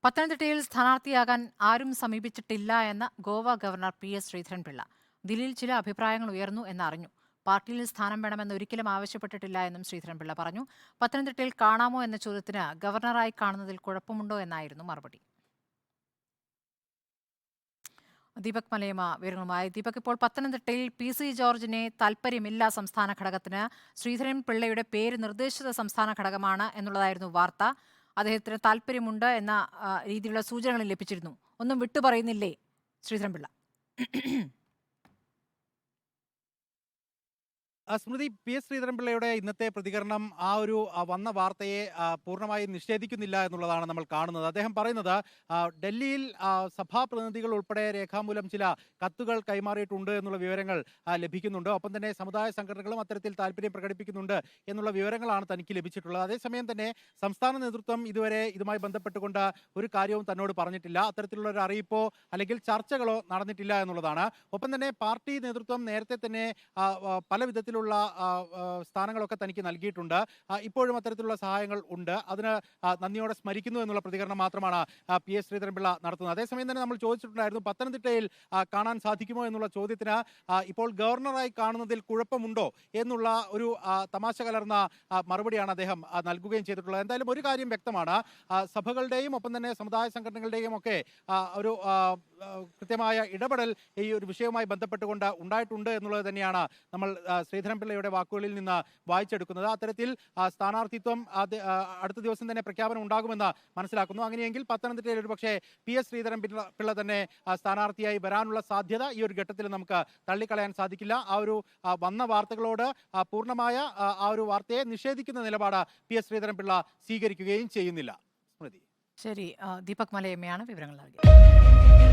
പത്തനംതിട്ടയിൽ സ്ഥാനാർത്ഥിയാകാൻ ആരും സമീപിച്ചിട്ടില്ല എന്ന് ഗോവ ഗവർണർ PS ശ്രീധരൻപിള്ള. ദില്ലിയിൽ ചില അഭിപ്രായങ്ങൾ ഉയർന്നു എന്നറിഞ്ഞു. പാർട്ടിയിൽ സ്ഥാനം വേണമെന്ന് ഒരിക്കലും ആവശ്യപ്പെട്ടിട്ടില്ല എന്നും ശ്രീധരൻപിള്ള പറഞ്ഞു. പത്തനംതിട്ടയിൽ കാണാമോ എന്ന ചോദ്യത്തിന് ഗവർണറായി കാണുന്നതിൽ കുഴപ്പമുണ്ടോ എന്നായിരുന്നു മറുപടി. ദീപക് മലയമ്മ വിവരങ്ങളുമായി. ദീപക്, ഇപ്പോൾ പത്തനംതിട്ടയിൽ PC ജോർജിനെ താൽപ്പര്യമില്ല സംസ്ഥാന ഘടകത്തിന്. ശ്രീധരൻപിള്ളയുടെ പേര് നിർദ്ദേശിത സംസ്ഥാന ഘടകമാണ് എന്നുള്ളതായിരുന്നു വാർത്ത. അദ്ദേഹത്തിന് താല്പര്യമുണ്ട് എന്ന രീതിയിലുള്ള സൂചനകൾ ലഭിച്ചിരുന്നു. ഒന്നും വിട്ടുപറയുന്നില്ലേ ശ്രീധരൻപിള്ള? സ്മൃതി, PS ശ്രീധരൻപിള്ളയുടെ ഇന്നത്തെ പ്രതികരണം ഒരു വന്ന വാർത്തയെ പൂർണ്ണമായും നിഷേധിക്കുന്നില്ല എന്നുള്ളതാണ് നമ്മൾ കാണുന്നത്. അദ്ദേഹം പറയുന്നത് ഡൽഹിയിൽ സഭാ പ്രതിനിധികൾ ഉൾപ്പെടെ രേഖാമൂലം ചില കത്തുകൾ കൈമാറിയിട്ടുണ്ട് എന്നുള്ള വിവരങ്ങൾ ലഭിക്കുന്നുണ്ട്. ഒപ്പം തന്നെ സമുദായ സംഘടനകളും അത്തരത്തിൽ താല്പര്യം പ്രകടിപ്പിക്കുന്നുണ്ട് എന്നുള്ള വിവരങ്ങളാണ് തനിക്ക് ലഭിച്ചിട്ടുള്ളത്. അതേസമയം തന്നെ സംസ്ഥാന നേതൃത്വം ഇതുവരെ ഇതുമായി ബന്ധപ്പെട്ടുകൊണ്ട് ഒരു കാര്യവും തന്നോട് പറഞ്ഞിട്ടില്ല. അത്തരത്തിലുള്ള ഒരു അറിയിപ്പോ അല്ലെങ്കിൽ ചർച്ചകളോ നടന്നിട്ടില്ല എന്നുള്ളതാണ്. ഒപ്പം തന്നെ പാർട്ടി നേതൃത്വം നേരത്തെ തന്നെ പല വിധത്തിലുള്ള സ്ഥാനങ്ങളൊക്കെ തനിക്ക് നൽകിയിട്ടുണ്ട്. ഇപ്പോഴും അത്തരത്തിലുള്ള സഹായങ്ങൾ ഉണ്ട്. അതിന് നന്ദിയോടെ സ്മരിക്കുന്നു എന്നുള്ള പ്രതികരണം മാത്രമാണ് PS ശ്രീധരൻപിള്ള നടത്തുന്നത്. അതേസമയം തന്നെ നമ്മൾ ചോദിച്ചിട്ടുണ്ടായിരുന്നു, പത്തനംതിട്ടയിൽ കാണാൻ സാധിക്കുമോ എന്നുള്ള ചോദ്യത്തിന് ഇപ്പോൾ ഗവർണറായി കാണുന്നതിൽ കുഴപ്പമുണ്ടോ എന്നുള്ള ഒരു തമാശ കലർന്ന മറുപടിയാണ് അദ്ദേഹം നൽകുകയും ചെയ്തിട്ടുള്ളത്. എന്തായാലും ഒരു കാര്യം വ്യക്തമാണ്, സഭകളുടെയും ഒപ്പം തന്നെ സമുദായ സംഘടനകളുടെയും ഒക്കെ ഒരു കൃത്യമായ ഇടപെടൽ ഈ ഒരു വിഷയവുമായി ബന്ധപ്പെട്ടുകൊണ്ട് ഉണ്ടായിട്ടുണ്ട് എന്നുള്ളത് തന്നെയാണ് നമ്മൾ ശ്രീധരൻപിള്ളയുടെ വാക്കുകളിൽ നിന്ന് വായിച്ചെടുക്കുന്നത്. അത്തരത്തിൽ സ്ഥാനാർത്ഥിത്വം അടുത്ത ദിവസം തന്നെ പ്രഖ്യാപനം ഉണ്ടാകുമെന്ന് മനസ്സിലാക്കുന്നു. അങ്ങനെയെങ്കിൽ പത്തനംതിട്ടയിൽ ഒരു പക്ഷേ PS ശ്രീധരൻപിള്ള തന്നെ സ്ഥാനാർത്ഥിയായി വരാനുള്ള സാധ്യത ഈ ഒരു ഘട്ടത്തിൽ നമുക്ക് തള്ളിക്കളയാൻ സാധിക്കില്ല. ഒരു വന്ന വാർത്തകളോട് പൂർണ്ണമായ ഒരു വാർത്തയെ നിഷേധിക്കുന്ന നിലപാട് PS ശ്രീധരൻപിള്ള സ്വീകരിക്കുകയും ചെയ്യുന്നില്ല. സ്മൃതി. ശരി, ദീപക് മലയമ്മയാണ് വിവരങ്ങൾ നൽകിയത്.